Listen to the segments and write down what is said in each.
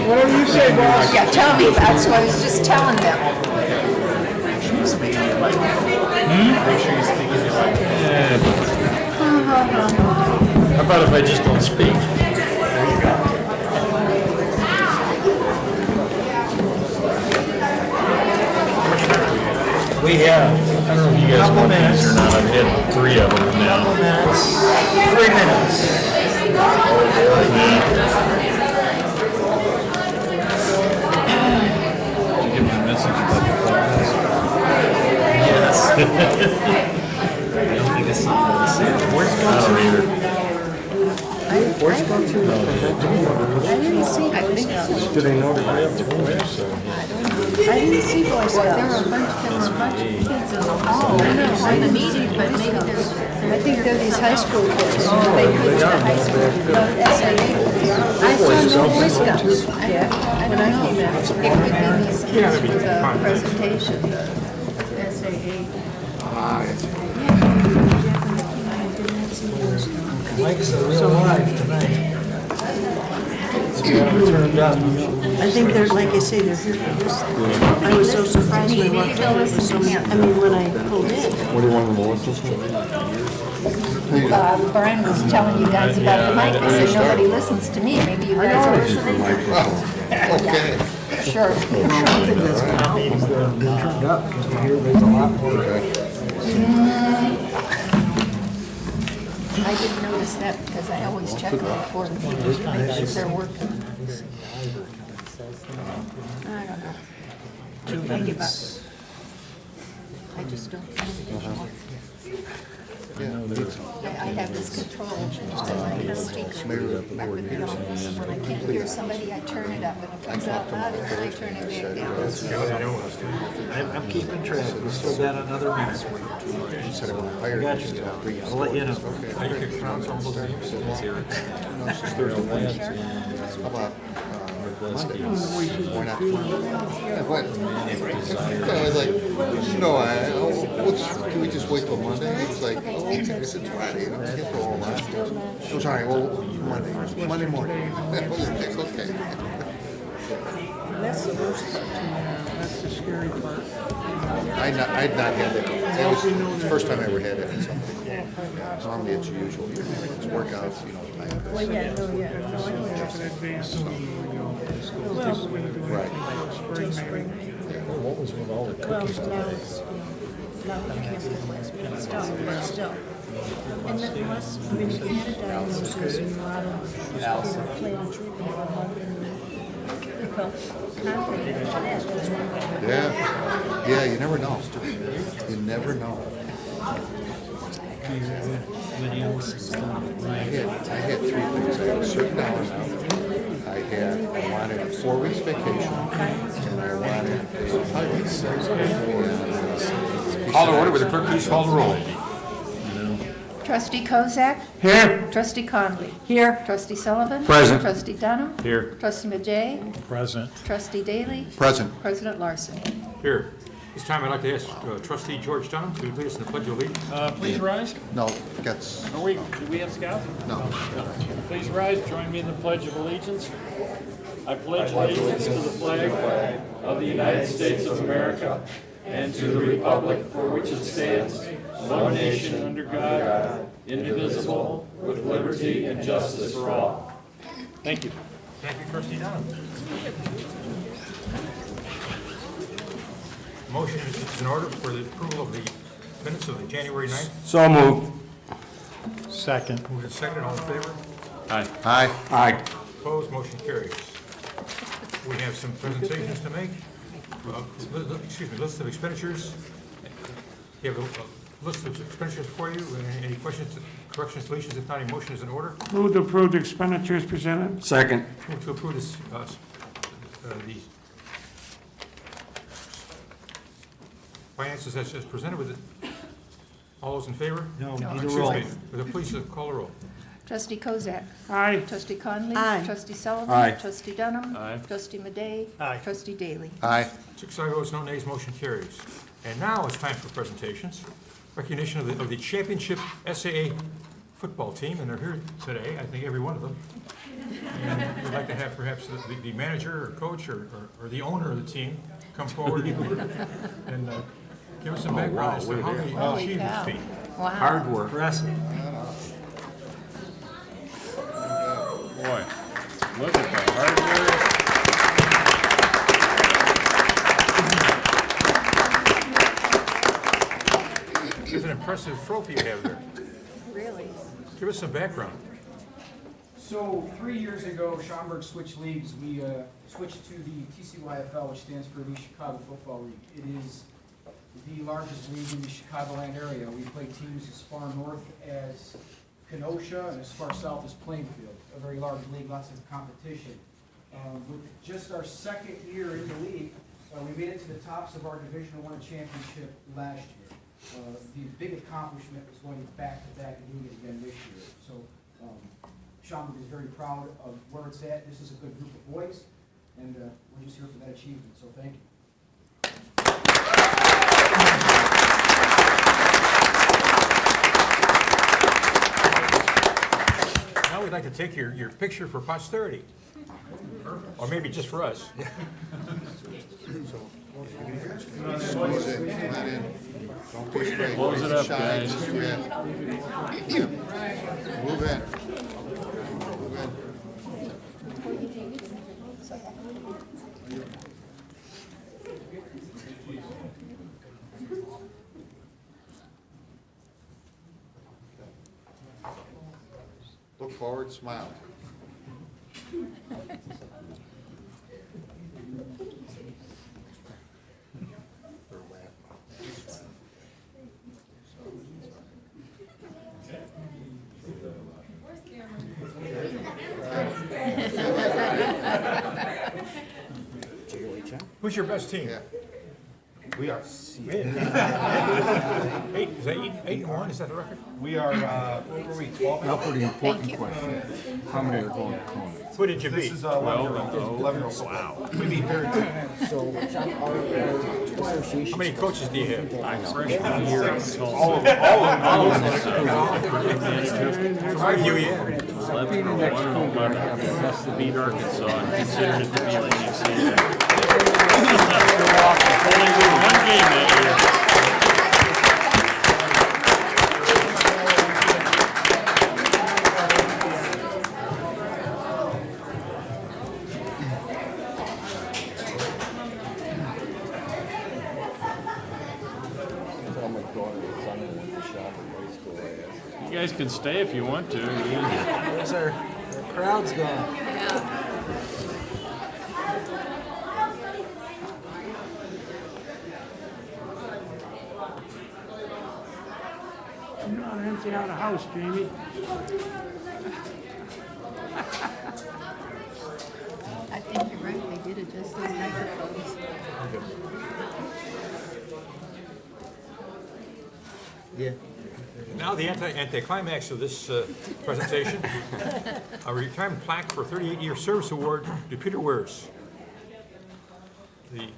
Whatever you say, boss. Yeah, tell me, that's what I was just telling them. Make sure you speak in your language. How about if I just don't speak? There you go. We have, I don't know if you guys want these or not, I've had 3 of them now. 3 minutes. Did you get my message about the podcast? Yes. I don't think it's something to say. Where's it going to? Where's it going to? I didn't see Boy Scouts. Do they know that I have to I didn't see Boy Scouts. There were a bunch of kids in the hall. I know, in the meeting, but maybe there's, I think they're these high school kids. They could be high school. SAA. I saw no Boy Scouts. Yeah. When I came out. It could be these kids with a presentation, the SAA. Mike's a real life tonight. I think they're, like I say, they're here for this. I was so surprised when I walked in. There was so many, I mean, when I pulled in. What do you want to listen to? Brian was telling you guys about the mic. I said, nobody listens to me. Maybe you guys are listening. Okay. Sure. Been turned up because we hear there's a lot more. I didn't notice that because I always check them before the meeting to make sure they're working. I don't know. I give up. I just don't know anymore. I have this control because I can speak up with the office. When I can't hear somebody, I turn it up. And it comes out louder, and I turn it back down. I'm keeping track. We still got another minute. I got you. I'll let you know. How about Monday? Why not tomorrow? Yeah, what? I was like, no, can we just wait till Monday? It's like, oh, okay, it's Friday, you know, we get to all that. I'm sorry, well, Monday morning. It's okay. That's the worst part. That's the scary part. I'd not had it. It was the first time I ever had it. So normally it's usual, it's workouts, you know. Well, yeah, no, yeah. No, I know Right. till spring. What was with all the Well, cookies now today? it's, now we can't put less, but still. And then unless, I mean, if you had a diagnosis and a lot of playing treatment for a month and you felt confident, that's one way. Yeah, you never know. You never know. I had 3 things. I had a certain dollar amount. I wanted 4 weeks vacation, and I wanted some pirates. Call to order. With the clerk, please call the roll. Trustee Kozak? Here. Trustee Conley? Here. Trustee Sullivan? Present. Trustee Dunham? Here. Trustee Majay? Present. Trustee Daly? Present. President Larson? Here. This time I'd like to ask Trustee George Dunham to lead us in the Pledge of Allegiance. Please rise. No, gets, Do we have scouts? no. Please rise, join me in the Pledge of Allegiance. I pledge allegiance to the flag of the United States of America and to the republic for which it stands, one nation under God, indivisible, with liberty and justice for all. Thank you. Thank you, Trustee Dunham. Motion is in order for the approval of the minutes of the January 9th. So moved. Second. Moved and seconded. All in favor? Aye. Aye. Opposed? Motion carries. We have some presentations to make. List of expenditures. You have a list of expenditures for you. Any questions, corrections, deletions? If not, a motion is in order. Move to approve the expenditures presented. Second. Move to approve this, the finances as presented with it. All those in favor? No, need a Excuse roll. me. Will the please call the roll? Trustee Kozak. Aye. Trustee Conley. Aye. Trustee Sullivan. Aye. Trustee Dunham. Aye. Trustee Madey. Aye. Trustee Daly. Aye. 6 aye votes, no nays, motion carries. And now it's time for presentations. Recognition of the championship SAA football team, and they're here today, I think every one of them. And we'd like to have perhaps the manager or coach or the owner of the team come forward and give us some background as to how they Holy achieved cow. this feat. Wow. work. Impressive. Boy, look at the hard work. It's an impressive trophy you have there. Really? Give us some background. So 3 years ago, Schaumburg switched leagues. We switched to the TCYFL, which stands for the Chicago Football League. It is the largest league in the Chicagoland area. We play teams as far north as Kenosha and as far south as Plainfield. A very large league, lots of competition. With just our second year in the league, we made it to the tops of our Division I championship last year. The big accomplishment was going back-to-back and doing it again this year. So Schaumburg is very proud of where it's at. This is a good group of boys, and we're just here for that achievement, so thank you. Now we'd like to take your picture for posterity. Or maybe just for us. Squeeze it, let in. Don't be afraid. Close it up, Shy, guys. just grab. Move in. Move in. Look forward, smile. Who's your best team? Yeah. We are, Eight, is that eight and one, is that the record? we are, what were we, 12? Now for the important Thank you. question. How many are going to Conant? Who did you This beat? is 11-year-old. Wow. We beat very good. How many coaches do you have? Freshman year in Tulsa. All of Five you in. 11 plus to beat Arkansas and considered it to be like you say. Only won one game that year. You guys can stay if you want to. There's our crowd's gone. You know how to empty out a house, Jamie. I think you're right, they did adjust those microphones. Yeah. Now the anticlimax of this presentation, a retirement plaque for 38-year service award to Peter Weirs. The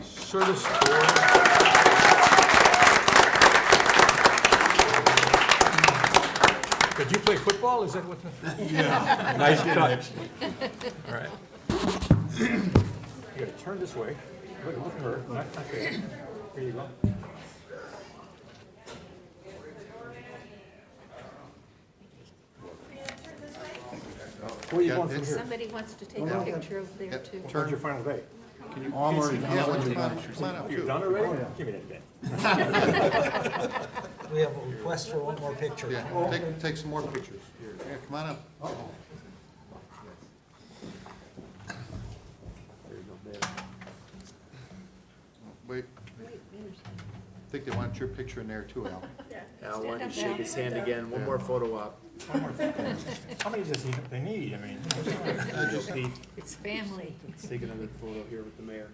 service award. Did you play football? Is that what the? Yeah. Nice touch. All right. You gotta turn this way. Look at her. Okay. Here you go. Where are you going from here? Somebody wants to take a picture of there too. When's your final day? Yeah, come on up You're too. done already? Give me that bit. We have a request for one more picture. Yeah, take some more pictures. Here, yeah, come on up. Wait. I think they want your picture in there too, Al. Al wanted to shake his hand again. One more photo op. How many does they need? I mean, It's family. Let's take another photo here with the mayor.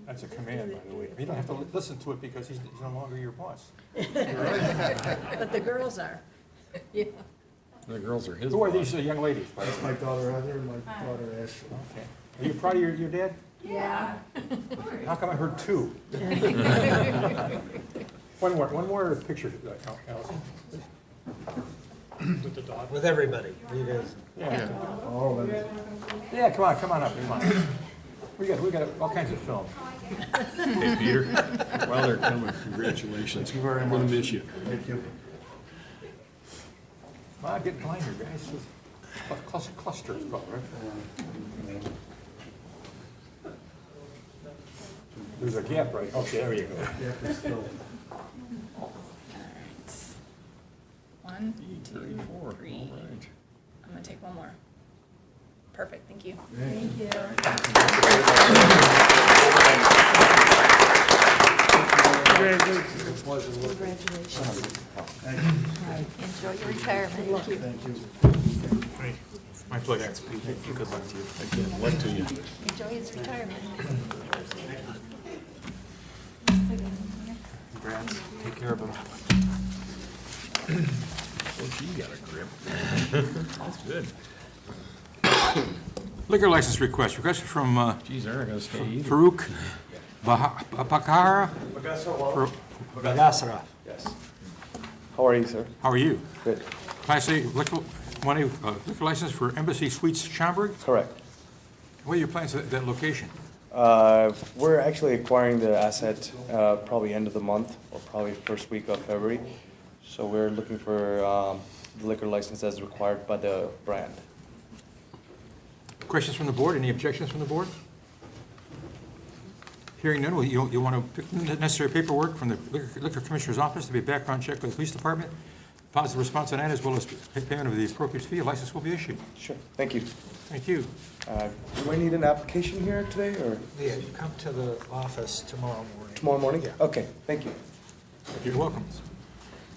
that's a command, by the way. You don't have to listen to it because he's no longer your boss. But the girls are. The girls are his. Who are these young ladies? That's my daughter Heather and my daughter Ashley. Okay. Are you proud of your dad? Yeah. How come I heard two? One more picture, Allison. With the dog. With everybody. You guys. Yeah. Oh, that's. Yeah, come on up, come on. We got all kinds of film. Hey, Peter, while they're coming, congratulations. Thank you very We'll much. miss you. Thank you. Come on, get behind here, guys. Cluster is called, right? There's a gap, right? Okay, there you go. Yeah, it's still. One, two, Four. three. All right. I'm gonna take one more. Perfect, thank you. Thank you. Enjoy your retirement. Thank you. My pleasure. Good luck to you. Again, luck to you. Enjoy his retirement. Congrats. Take care of them. Oh, she got a grip. That's good. Liquor license request from Geez, they're not gonna stay either. Farouk Bakara. Bagasra. Yes. How are you, sir? How are you? Good. Class A liquor license for Embassy Suites Schaumburg. Correct. What are your plans at that location? We're actually acquiring the asset probably end of the month or probably first week of February. So we're looking for the liquor license as required by the brand. Questions from the board? Any objections from the board? Hearing none, you want to pick the necessary paperwork from the Liquor Commissioner's office to be a background check by the police department. Positive response on that, as well as payment of the appropriate fee, a license will be issued. Sure. Thank you. Thank you. Do I need an application here today or Yeah, you come to the office tomorrow morning. tomorrow morning? Yeah. Okay, thank you. You're welcome.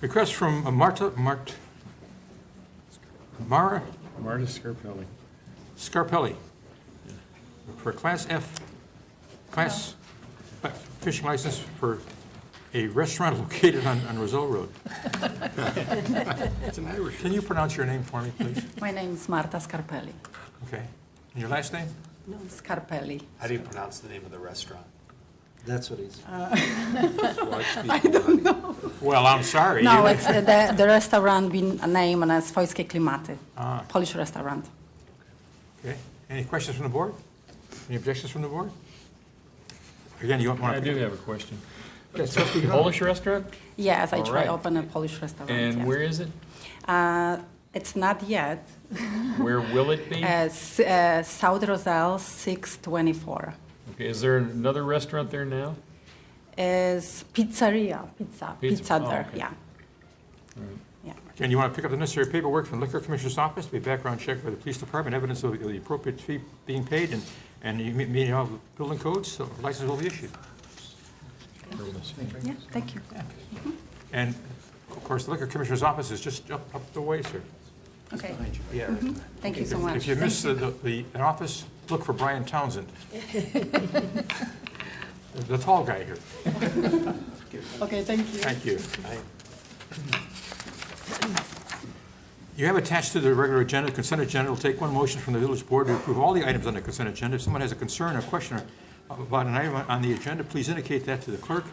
Request from Mara Marta Scarpelli. Scarpelli for Class fishing license for a restaurant located on Roselle Road. It's an Irish. Can you pronounce your name for me, please? My name's Marta Scarpelli. Okay. And your last name? Scarpelli. How do you pronounce the name of the restaurant? That's what he's. Well, I'm sorry. No, it's the restaurant been named as Swojskie Klimaty, Ah. Polish restaurant. Okay. Any questions from the board? Any objections from the board? Again, you want I to... do have a question. It's up to you. Polish restaurant? Yes, I All try right. open a Polish restaurant. And yes. where is it? It's not yet. Where will it be? South Roselle, 624. Okay, is there another restaurant there now? Is pizza there, Oh, yeah. okay. Yeah. Again, you want to pick up the necessary paperwork from the Liquor Commissioner's office, be a background check by the police department, evidence of the appropriate fee being paid, and you meet all the building codes, so a license will be issued. Yeah, thank you. And, of course, the Liquor Commissioner's office is just up the way, sir. Okay, Yeah. thank you so much. If you miss the office, look for Brian Townsend. The tall guy here. Okay, thank you. Thank you. You have attached to the regular agenda, consent agenda. We'll take one motion from the village board to approve all the items on the consent agenda. If someone has a concern or question about an item on the agenda, please indicate that to the clerk,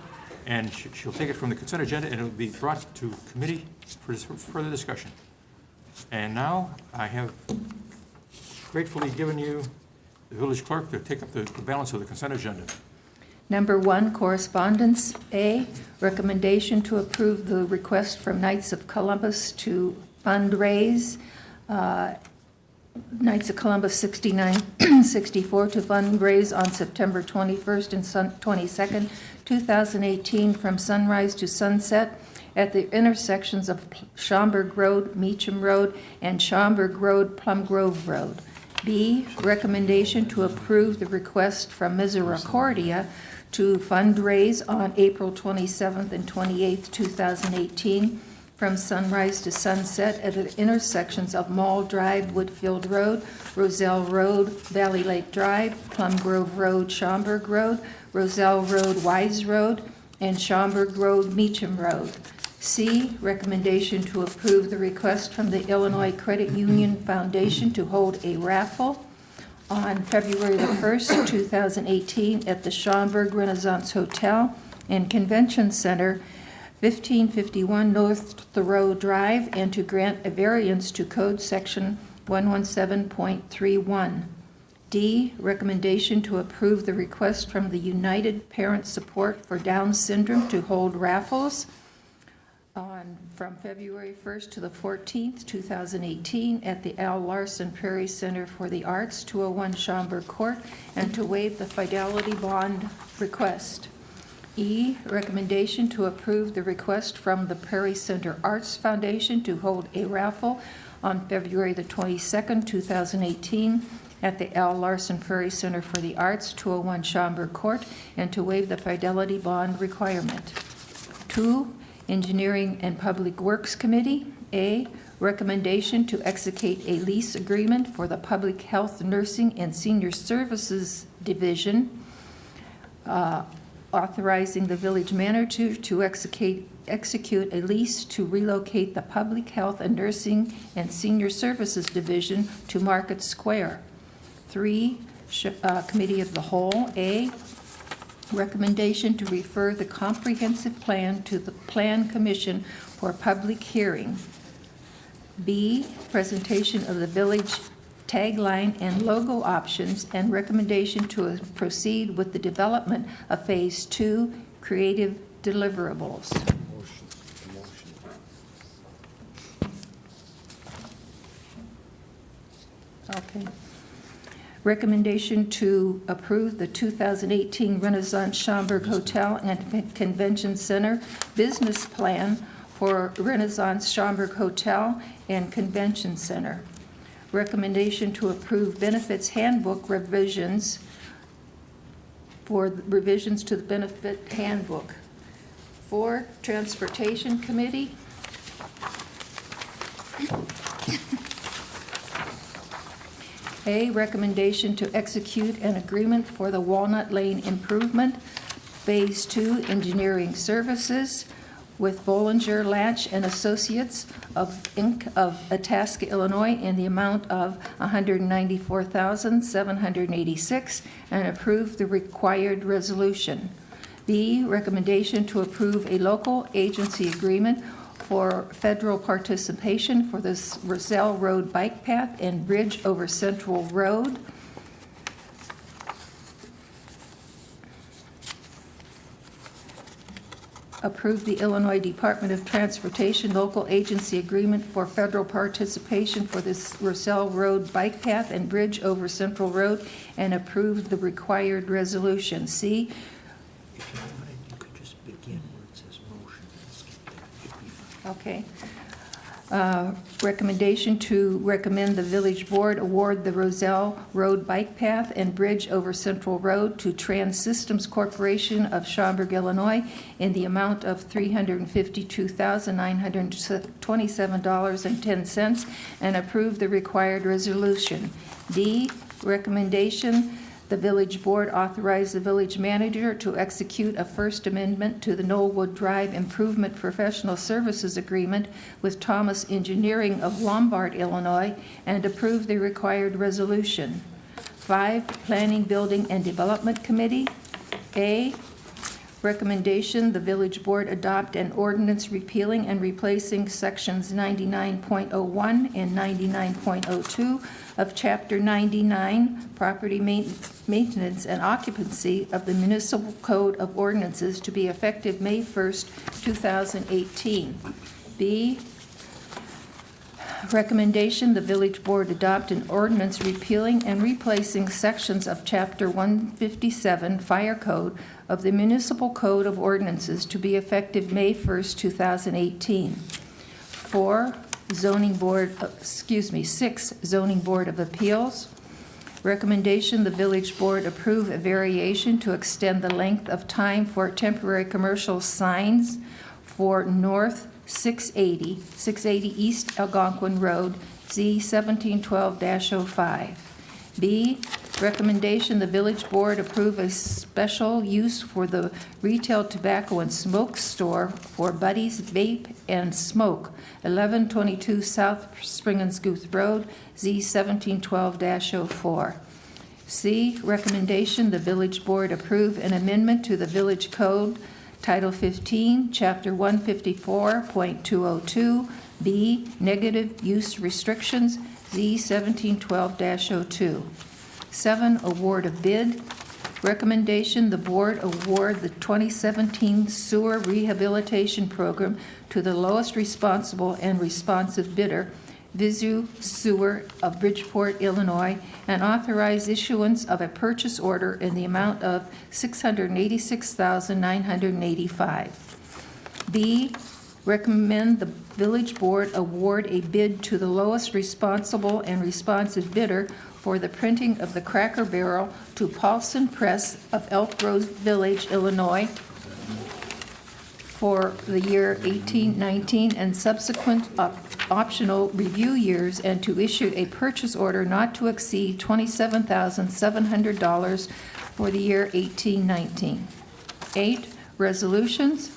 and she'll take it from the consent agenda, and it'll be brought to committee for further discussion. And now, I have gratefully given you the village clerk to take up the balance of the consent agenda. Number 1, correspondence. A, recommendation to approve the request from Knights of Columbus to fundraise, Knights of Columbus 6964 to fundraise on September 21st and 22nd, 2018, from sunrise to sunset at the intersections of Schaumburg Road, Meacham Road, and Schaumburg Road, Plum Grove Road. B, recommendation to approve the request from Misericordia to fundraise on April 27th and 28th, 2018, from sunrise to sunset at the intersections of Mall Drive, Woodfield Road, Roselle Road, Valley Lake Drive, Plum Grove Road, Schaumburg Road, Roselle Road, Wise Road, and Schaumburg Road, Meacham Road. C, recommendation to approve the request from the Illinois Credit Union Foundation to hold a raffle on February the 1st, 2018 at the Schaumburg Renaissance Hotel and Convention Center, 1551 North Thoreau Drive, and to grant a variance to Code Section 117.31. D, recommendation to approve the request from the United Parent Support for Down Syndrome to hold raffles from February 1st to the 14th, 2018 at the Al Larson Prairie Center for the Arts, 201 Schaumburg Court, and to waive the fidelity bond request. E, recommendation to approve the request from the Prairie Center Arts Foundation to hold a raffle on February the 22nd, 2018 at the Al Larson Prairie Center for the Arts, 201 Schaumburg Court, and to waive the fidelity bond requirement. 2, Engineering and Public Works Committee. A, recommendation to execute a lease agreement for the Public Health Nursing and Senior Services Division, authorizing the village manager to execute a lease to relocate the Public Health and Nursing and Senior Services Division to Market Square. 3, Committee of the Whole. A, recommendation to refer the comprehensive plan to the Plan Commission for public hearing. B, presentation of the village tagline and logo options, and recommendation to proceed with the development of Phase 2 creative deliverables. Okay. Recommendation to approve the 2018 Renaissance Schaumburg Hotel and Convention Center business plan for Renaissance Schaumburg Hotel and Convention Center. Recommendation to approve benefits handbook revisions for revisions to the benefit handbook. 4, Transportation Committee. A, recommendation to execute an agreement for the Walnut Lane Improvement, Phase 2 Engineering Services with Bollinger Latch and Associates of Inc. of Itasca, Illinois, in the amount of $194,786, and approve the required resolution. B, recommendation to approve a local agency agreement for federal participation for the Roselle Road Bike Path and Bridge over Central Road. Approve the Illinois Department of Transportation local agency agreement for federal participation for this Roselle Road Bike Path and Bridge over Central Road, and approve the required resolution. C, If you wanted, you could just begin where it says motion and skip that. It should be fine. okay. Recommendation to recommend the village board award the Roselle Road Bike Path and Bridge over Central Road to Trans Systems Corporation of Schaumburg, Illinois, in the amount of $352,927.10, and approve the required resolution. D, recommendation the village board authorize the village manager to execute a first amendment to the Knollwood Drive Improvement Professional Services Agreement with Thomas Engineering of Lombard, Illinois, and approve the required resolution. 5, Planning, Building, and Development Committee. A, recommendation the village board adopt an ordinance repealing and replacing sections 99.01 and 99.02 of Chapter 99, Property Maintenance and Occupancy of the Municipal Code of Ordinances, to be effective May 1st, 2018. B, recommendation the village board adopt an ordinance repealing and replacing sections of Chapter 157, Fire Code, of the Municipal Code of Ordinances, to be effective May 1st, 2018. 4, Zoning Board, 6, Zoning Board of Appeals. Recommendation the village board approve a variation to extend the length of time for temporary commercial signs for North 680 East Algonquin Road, Z 1712-05. B, recommendation, the village board approve a special use for the retail tobacco and smoke store for Buddy's Vape and Smoke, 1122 South Springenskooth Road, Z 1712-04. C, recommendation, the village board approve an amendment to the village code, Title 15, Chapter 154.202, B, negative use restrictions, Z 1712-02. 7, award of bid. Recommendation, the board award the 2017 sewer rehabilitation program to the lowest responsible and responsive bidder, Visu Sewer of Bridgeport, Illinois, and authorize issuance of a purchase order in the amount of $686,985. B, recommend the village board award a bid to the lowest responsible and responsive bidder for the printing of the Cracker Barrel to Paulson Press of Elk Grove Village, Illinois, for the year 1819 and subsequent optional review years, and to issue a purchase order not to exceed $27,700 for the year 1819. 8, resolutions.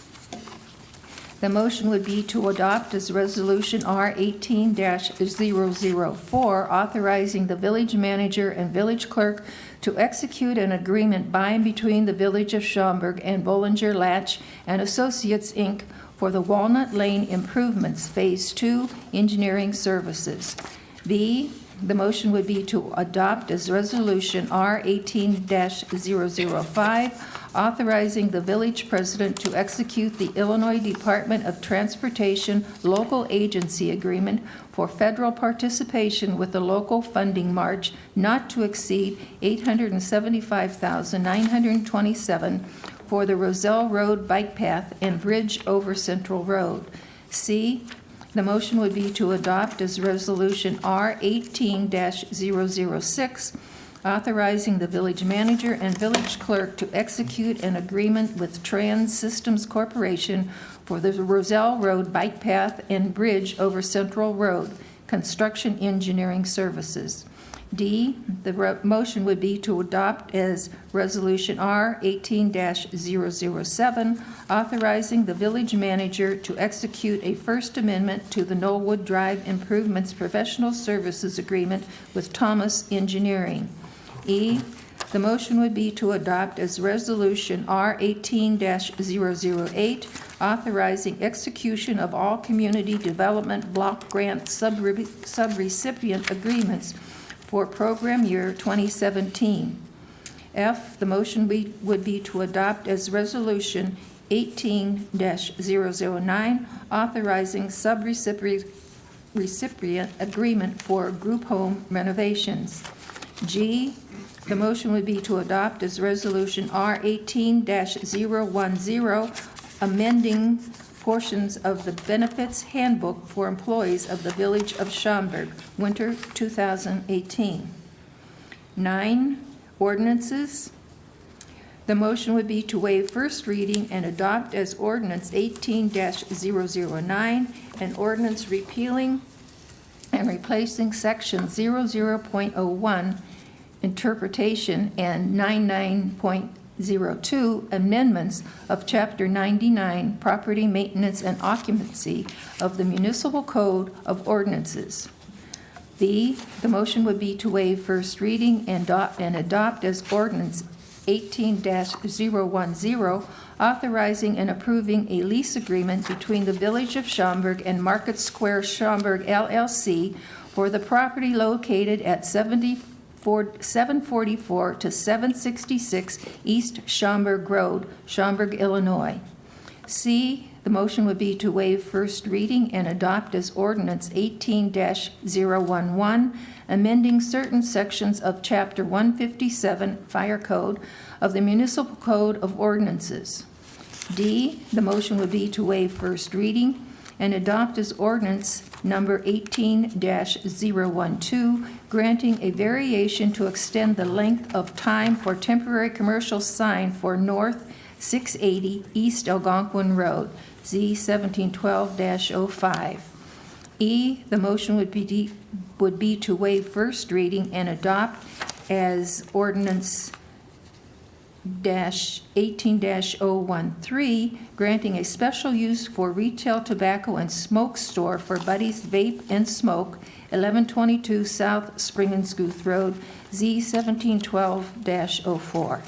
The motion would be to adopt as Resolution R 18-004, authorizing the village manager and village clerk to execute an agreement by and between the Village of Schaumburg and Bollinger Latch and Associates, Inc. for the Walnut Lane Improvements Phase 2 Engineering Services. B, the motion would be to adopt as Resolution R 18-005, authorizing the village president to execute the Illinois Department of Transportation Local Agency Agreement for federal participation with the local funding march not to exceed $875,927 for the Roselle Road Bike Path and Bridge over Central Road. C, the motion would be to adopt as Resolution R 18-006, authorizing the village manager and village clerk to execute an agreement with Trans Systems Corporation for the Roselle Road Bike Path and Bridge over Central Road, construction engineering services. D, the motion would be to adopt as Resolution R 18-007, authorizing the village manager to execute a First Amendment to the Knollwood Drive Improvements Professional Services Agreement with Thomas Engineering. E, the motion would be to adopt as Resolution R 18-008, authorizing execution of all community development block grant subrecipient agreements for program year 2017. F, the motion would be to adopt as Resolution 18-009, authorizing subrecipient agreement for group home renovations. G, the motion would be to adopt as Resolution R 18-010, amending portions of the Benefits Handbook for employees of the Village of Schaumburg, winter 2018. 9, ordinances. The motion would be to waive first reading and adopt as Ordinance 18-009, an ordinance repealing and replacing Section 00.01, interpretation, and 99.02, amendments of Chapter 99, property maintenance and occupancy of the Municipal Code of Ordinances. B, the motion would be to waive first reading and adopt as Ordinance 18-010, authorizing and approving a lease agreement between the Village of Schaumburg and Market Square Schaumburg LLC for the property located at 744 to 766 East Schaumburg Road, Schaumburg, Illinois. C, the motion would be to waive first reading and adopt as Ordinance 18-011, amending certain sections of Chapter 157 Fire Code of the Municipal Code of Ordinances. D, the motion would be to waive first reading and adopt as Ordinance number 18-012, granting a variation to extend the length of time for temporary commercial sign for North 680 East Algonquin Road, Z 1712-05. E, the motion would be to waive first reading and adopt as ordinance -18-013, granting a special use for retail tobacco and smoke store for Buddy's Vape and Smoke, 1122 South Spring and Scooth Road, Z 1712-04.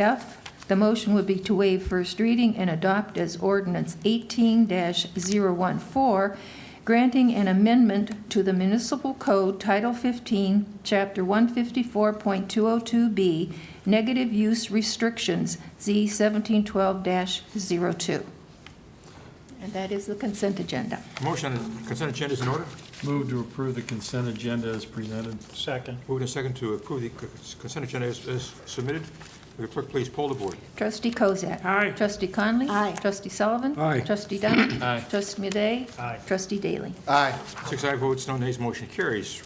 F, the motion would be to waive first reading and adopt as ordinance 18-014, granting an amendment to the Municipal Code Title 15, Chapter 154.202B, Negative Use Restrictions, Z 1712-02. And that is the consent agenda. Motion on the consent agenda is in order. Move to approve the consent agenda as presented. Second. Moved and second to approve the consent agenda as submitted. Will the clerk please poll the board? Trustee Kozak. Aye. Trustee Conley. Aye. Trustee Sullivan. Aye. Trustee Dunn. Aye. Trustee Madej. Aye. Trustee Daly. Aye. 6 aye votes, no nays, motion carries.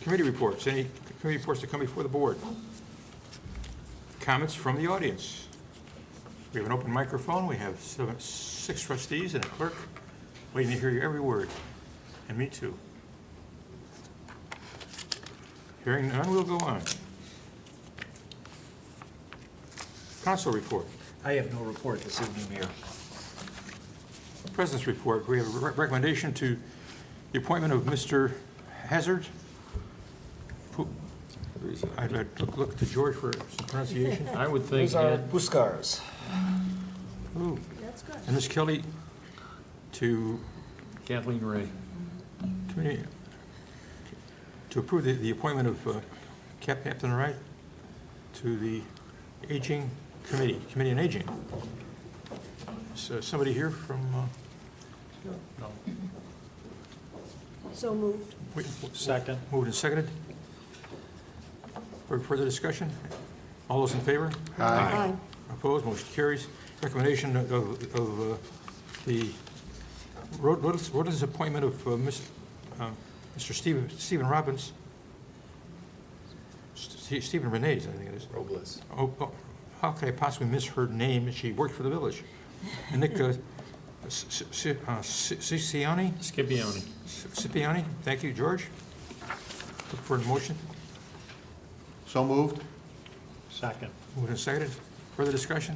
Committee reports. Any committee reports to come before the board? Comments from the audience? We have an open microphone. We have 6 trustees and a clerk waiting to hear your every word. And me too. Hearing none, we'll go on. Council report. I have no report this evening, Mayor. President's report. We have a recommendation to the appointment of Mr. Hazard. I'd look to George for some pronunciation. I would think These are that Puskars. Ooh. That's good. And Ms. Kelly to Kathleen Ray. committee, to approve the appointment of Captain Wright to the Aging Committee on Aging. Is somebody here from? No. So moved. Second. Moved and seconded. For further discussion? All those in favor? Aye. Opposed? Motion carries. Recommendation of the what is the appointment of Mr. Stephen Robbins? Stephen Renees, I think it is. Robles. Oh, how could I possibly misheard name? She worked for the village. And Nick Scipione? Scipione. Thank you, George. Look for a motion. So moved. Second. Moved and seconded. Further discussion?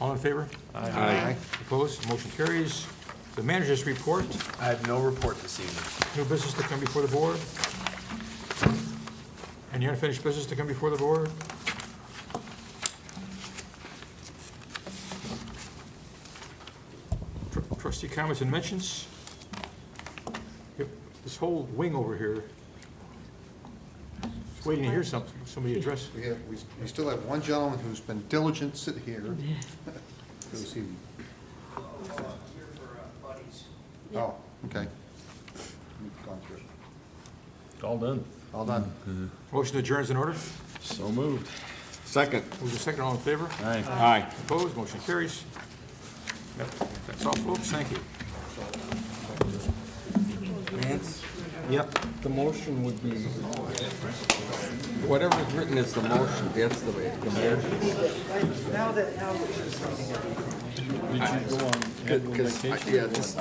All in favor? Aye. Opposed? Motion carries. The manager's report. I have no report this evening. New business to come before the board. Any unfinished business to come before the board? Trustee comments and mentions? Yep, this whole wing over here is waiting to hear somebody address. We still have one gentleman who's been diligent sitting here. Who's he? Oh, okay. We've gone through it. All done. All done. Motion to adjourn is in order. So moved. Second. Moved and seconded. All in favor? Aye. Aye. Opposed? Motion carries. Yep, that's all, folks. Thank you. Vance, Yep. the motion would be, whatever's written as the motion, that's the motion. Did you go on annual vacation? Yeah, this is